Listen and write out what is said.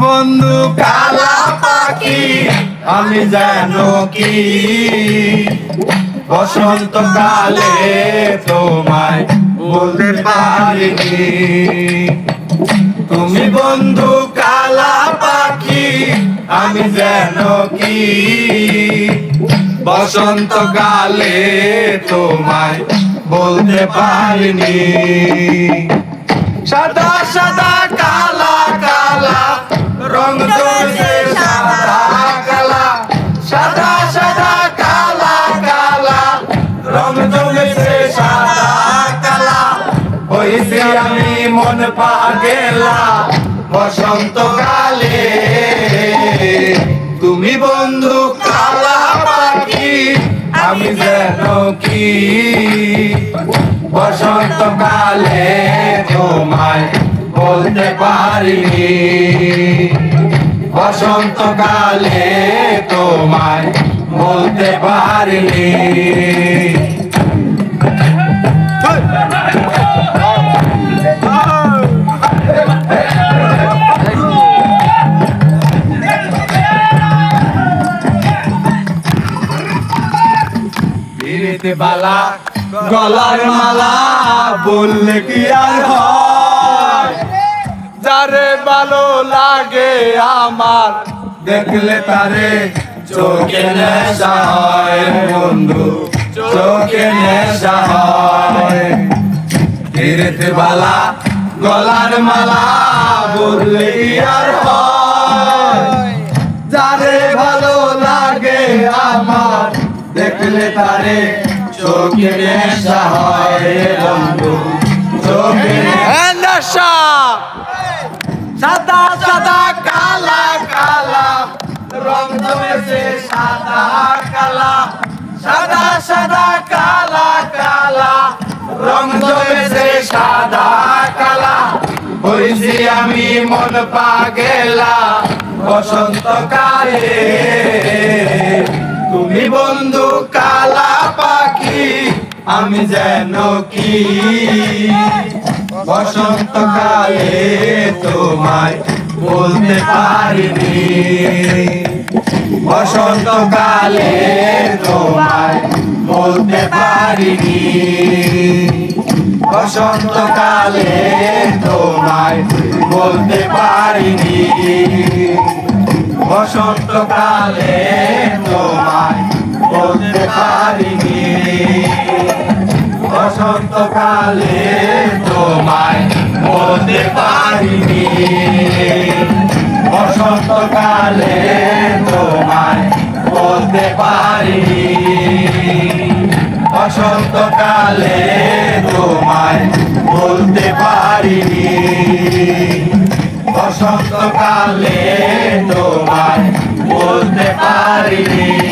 বন্ধু কালা পাখি আমি যেন কি বসন্তকালে তোমায় বলতে পারিনি। তুমি বন্ধু কালা পাখি আমি যেন কি বসন্তকালে তোমায় বলতে পারিনি। সাদা সাদা কালা কালা রং জমেছে সাদা কালা, সাদা সাদা কালা কালা রং জমেছে সাদা কালা। হইছি আমি মন পাগেলা বসন্তকালে। তুমি বন্ধু কালা পাখি আমি যেন কি বসন্তকালে তোমায় বলতে পারিনি। বসন্তকালে তোমায় বলতে পারিনি। বালা গলার মালা বললে কি আর হয়, যারে ভালো লাগে আমার দেখলে তারে চোখে নেশা হয়। বন্ধু চোখে নেশা হয়। ফিরতে বালা গলার মালা বললে কি আর হয়, যারে ভালো লাগে আমার দেখলে তারে চোখে নেশা হয়। বন্ধু চোখে নেশা। সাদা সাদা কালা কালা রং জমেছে সাদা কালা, সাদা সাদা কালা কালা রং জমেছে সাদা কালা। হইছি আমি মন পাগেলা বসন্তকালে। তুমি বন্ধু কালা পাখি আমি যেন কি বসন্তকালে তোমায় বলতে পারিনি। বসন্তকালে তোমায় বলতে পারিনি। বসন্তকালে তোমায় বলতে পারিনি। বসন্তকালে তোমায় বলতে পারিনি। বসন্তকালে তোমায় বলতে পারিনি। বসন্তকালে তোমায় বলতে পারিনি। বসন্তকালে তোমায় বলতে পারিনি। বসন্তকালে তোমায় বলতে পারিনি।